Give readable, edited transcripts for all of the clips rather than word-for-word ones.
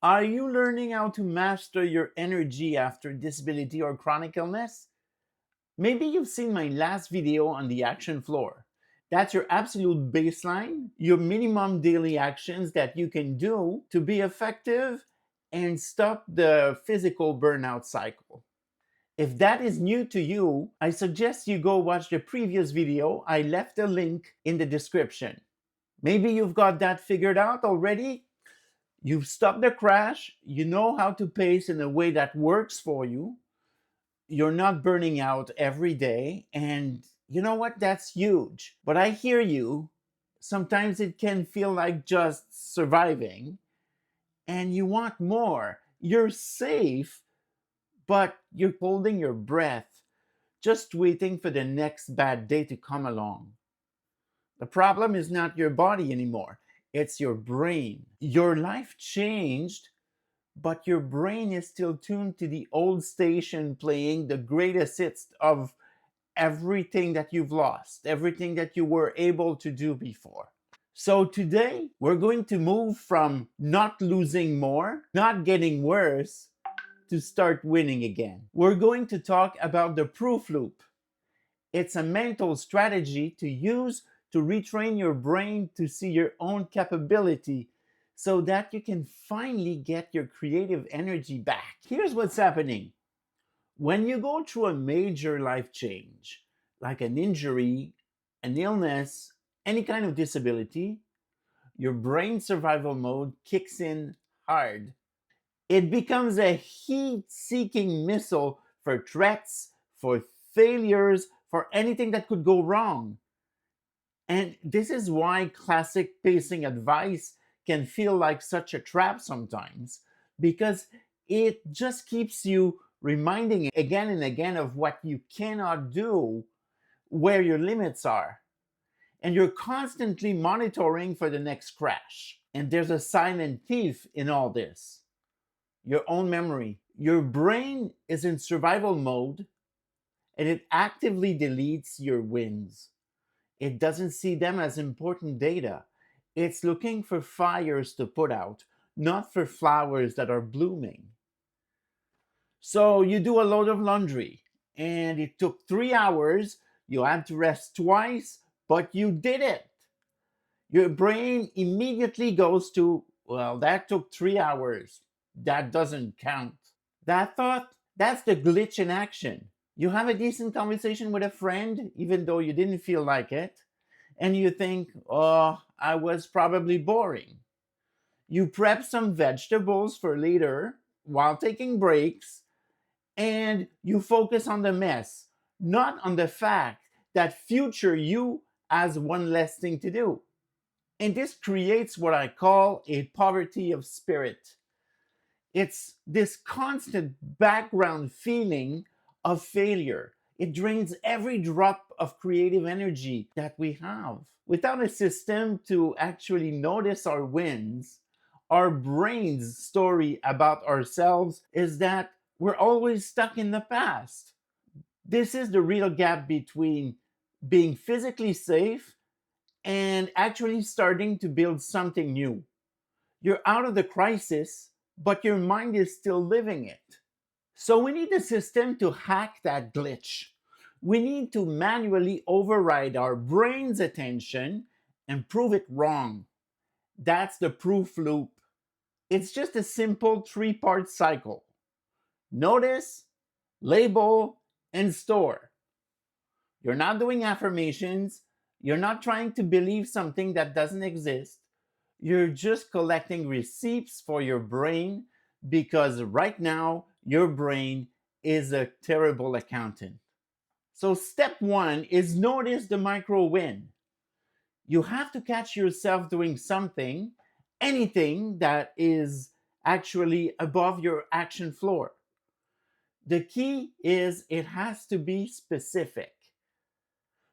Are you learning how to master your energy after disability or chronic illness? Maybe you've seen my last video on the action floor. That's your absolute baseline, your minimum daily actions that you can do to be effective and stop the physical burnout cycle. If that is new to you, I suggest you go watch the previous video. I left a link in the description. Maybe you've got that figured out already. You've stopped the crash. You know how to pace in a way that works for you. You're not burning out every day. And you know what? That's huge. But I hear you. Sometimes it can feel like just surviving and you want more. You're safe, but you're holding your breath, just waiting for the next bad day to come along. The problem is not your body anymore, it's your brain. Your life changed, but your brain is still tuned to the old station playing the greatest hits of everything that you've lost, everything that you were able to do before. So today, we're going to move from not losing more, not getting worse, to start winning again. We're going to talk about the proof loop. It's a mental strategy to use to retrain your brain to see your own capability so that you can finally get your creative energy back. Here's what's happening. When you go through a major life change, like an injury, an illness, any kind of disability, your brain survival mode kicks in hard. It becomes a heat seeking missile for threats, for failures, for anything that could go wrong. And this is why classic pacing advice can feel like such a trap sometimes, because it just keeps you reminding again and again of what you cannot do, where your limits are. And you're constantly monitoring for the next crash. And there's a silent thief in all this: your own memory. Your brain is in survival mode and it actively deletes your wins. It doesn't see them as important data. It's looking for fires to put out, not for flowers that are blooming. So you do a load of laundry and it took 3 hours. You had to rest twice, but you did it. Your brain immediately goes to, well, that took 3 hours. That doesn't count. That thought, that's the glitch in action. You have a decent conversation with a friend, even though you didn't feel like it, and you think, oh, I was probably boring. You prep some vegetables for later while taking breaks, and you focus on the mess, not on the fact that future you has one less thing to do. And this creates what I call a poverty of spirit. It's this constant background feeling of failure. It drains every drop of creative energy that we have. Without a system to actually notice our wins, our brain's story about ourselves is that we're always stuck in the past. This is the real gap between being physically safe and actually starting to build something new. You're out of the crisis, but your mind is still living it. So we need a system to hack that glitch. We need to manually override our brain's attention and prove it wrong. That's the proof loop. It's just a simple three-part cycle: notice, label, and store. You're not doing affirmations. You're not trying to believe something that doesn't exist. You're just collecting receipts for your brain because right now your brain is a terrible accountant. So, step one is notice the micro win. You have to catch yourself doing something, anything that is actually above your action floor. The key is it has to be specific.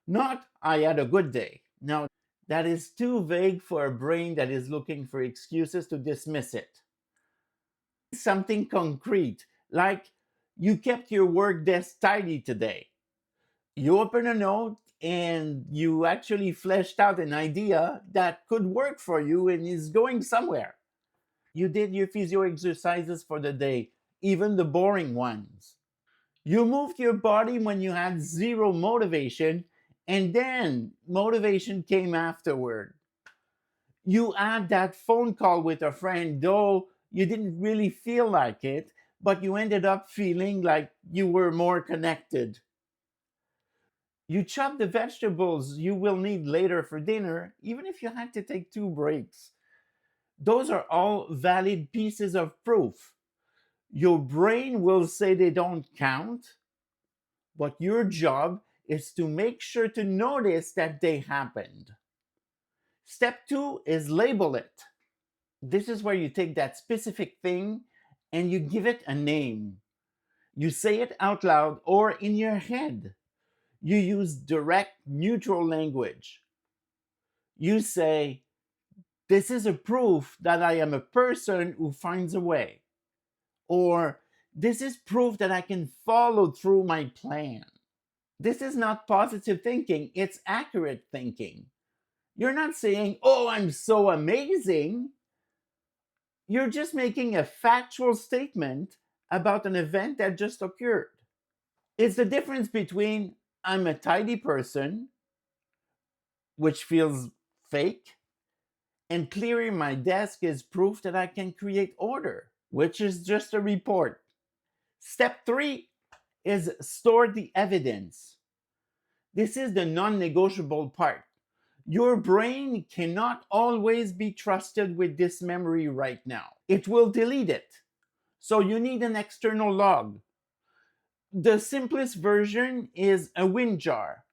Not, I had a good day. Now, that is too vague for a brain that is looking for excuses to dismiss it. Something concrete, like you kept your work desk tidy today. You open a note and you actually fleshed out an idea that could work for you and is going somewhere. You did your physio exercises for the day, even the boring ones. You moved your body when you had zero motivation, and then motivation came afterward. You had that phone call with a friend, though you didn't really feel like it, but you ended up feeling like you were more connected. You chop the vegetables you will need later for dinner, even if you had to take 2 breaks. Those are all valid pieces of proof. Your brain will say they don't count, but your job is to make sure to notice that they happened. Step two is label it. This is where you take that specific thing and you give it a name. You say it out loud or in your head. You use direct, neutral language. You say, "This is a proof that I am a person who finds a way." Or, "This is proof that I can follow through my plan." This is not positive thinking, it's accurate thinking. You're not saying, "Oh, I'm so amazing." You're just making a factual statement about an event that just occurred. It's the difference between "I'm a tidy person," which feels fake, and "clearing my desk is proof that I can create order," which is just a report. Step three is store the evidence. This is the non negotiable part. Your brain cannot always be trusted with this memory right now. It will delete it. So you need an external log. The simplest version is a wind jar,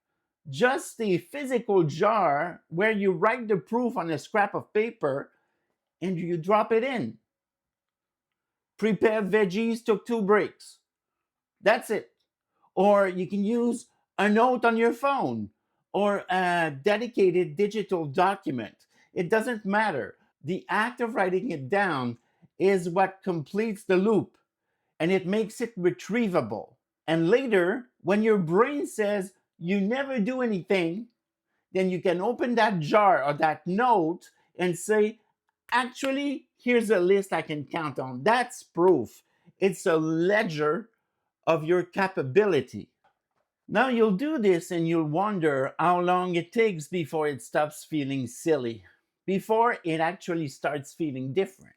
just a physical jar where you write the proof on a scrap of paper and you drop it in. Prepared veggies took 2 breaks. That's it. Or you can use a note on your phone or a dedicated digital document. It doesn't matter. The act of writing it down is what completes the loop and it makes it retrievable. And later, when your brain says you never do anything, then you can open that jar or that note and say, "Actually, here's a list I can count on." That's proof. It's a ledger of your capability. Now you'll do this and you'll wonder how long it takes before it stops feeling silly, before it actually starts feeling different.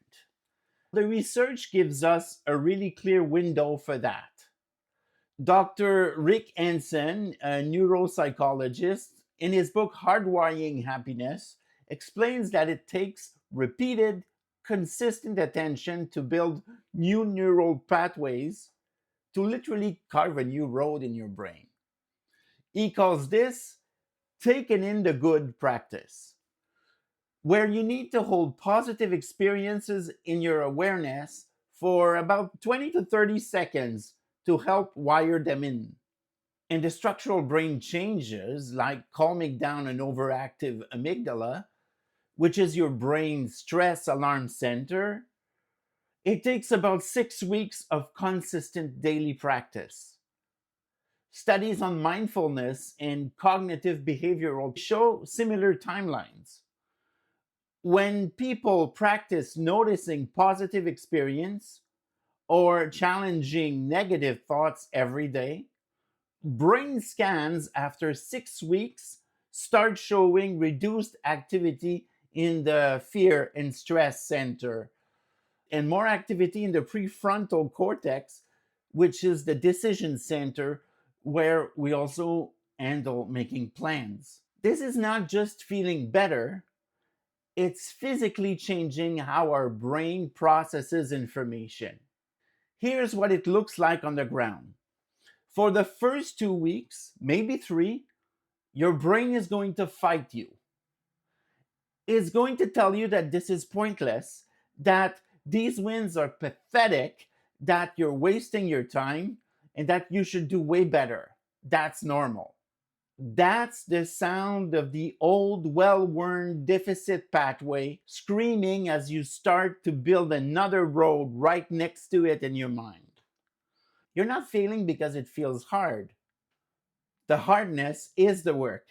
The research gives us a really clear window for that. Dr. Rick Hansen, a neuropsychologist, in his book Hardwiring Happiness, explains that it takes repeated, consistent attention to build new neural pathways to literally carve a new road in your brain. He calls this taking in the good practice, where you need to hold positive experiences in your awareness for about 20 to 30 seconds to help wire them in. And the structural brain changes, like calming down an overactive amygdala, which is your brain's stress alarm center, it takes about 6 weeks of consistent daily practice. Studies on mindfulness and cognitive behavioral show similar timelines. When people practice noticing positive experience or challenging negative thoughts every day, brain scans after 6 weeks start showing reduced activity in the fear and stress center and more activity in the prefrontal cortex, which is the decision center where we also handle making plans. This is not just feeling better, it's physically changing how our brain processes information. Here's what it looks like on the ground. For the first 2 weeks, maybe three, your brain is going to fight you. It's going to tell you that this is pointless, that these wins are pathetic, that you're wasting your time, and that you should do way better. That's normal. That's the sound of the old, well worn deficit pathway screaming as you start to build another road right next to it in your mind. You're not failing because it feels hard. The hardness is the work.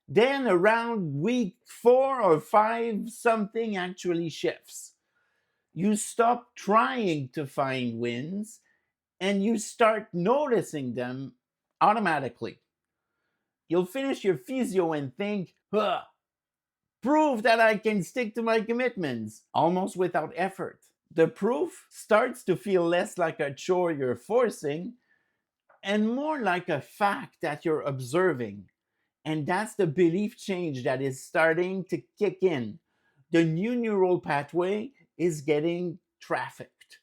Then around week 4 or 5, something actually shifts. You stop trying to find wins and you start noticing them automatically. You'll finish your physio and think, huh, prove that I can stick to my commitments, almost without effort. The proof starts to feel less like a chore you're forcing and more like a fact that you're observing. And that's the belief change that is starting to kick in. The new neural pathway is getting trafficked.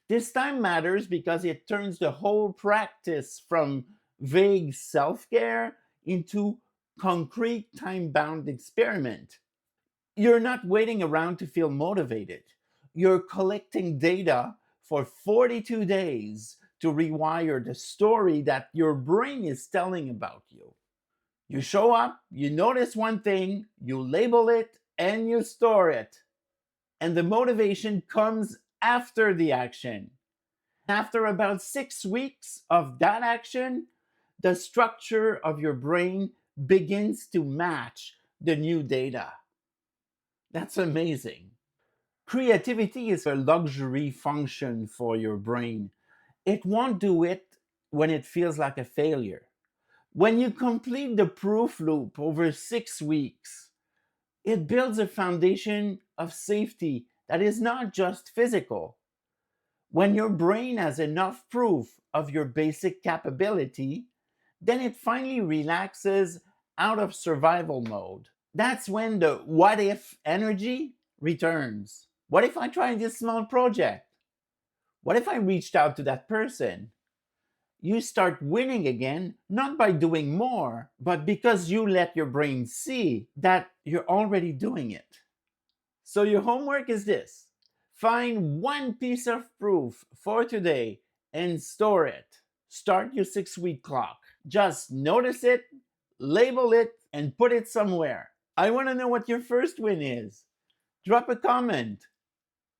This time matters because it turns the whole practice from vague self care into concrete time bound experiment. You're not waiting around to feel motivated. You're collecting data for 42 days to rewire the story that your brain is telling about you. You show up, you notice one thing, you label it, and you store it. And the motivation comes after the action. After about 6 weeks of that action, the structure of your brain begins to match the new data. That's amazing. Creativity is a luxury function for your brain. It won't do it when it feels like a failure. When you complete the proof loop over 6 weeks, it builds a foundation of safety that is not just physical. When your brain has enough proof of your basic capability, then it finally relaxes out of survival mode. That's when the what if energy returns. What if I tried this small project? What if I reached out to that person? You start winning again, not by doing more, but because you let your brain see that you're already doing it. So, your homework is this: find one piece of proof for today and store it. Start your 6 week clock. Just notice it, label it, and put it somewhere. I want to know what your first win is. Drop a comment.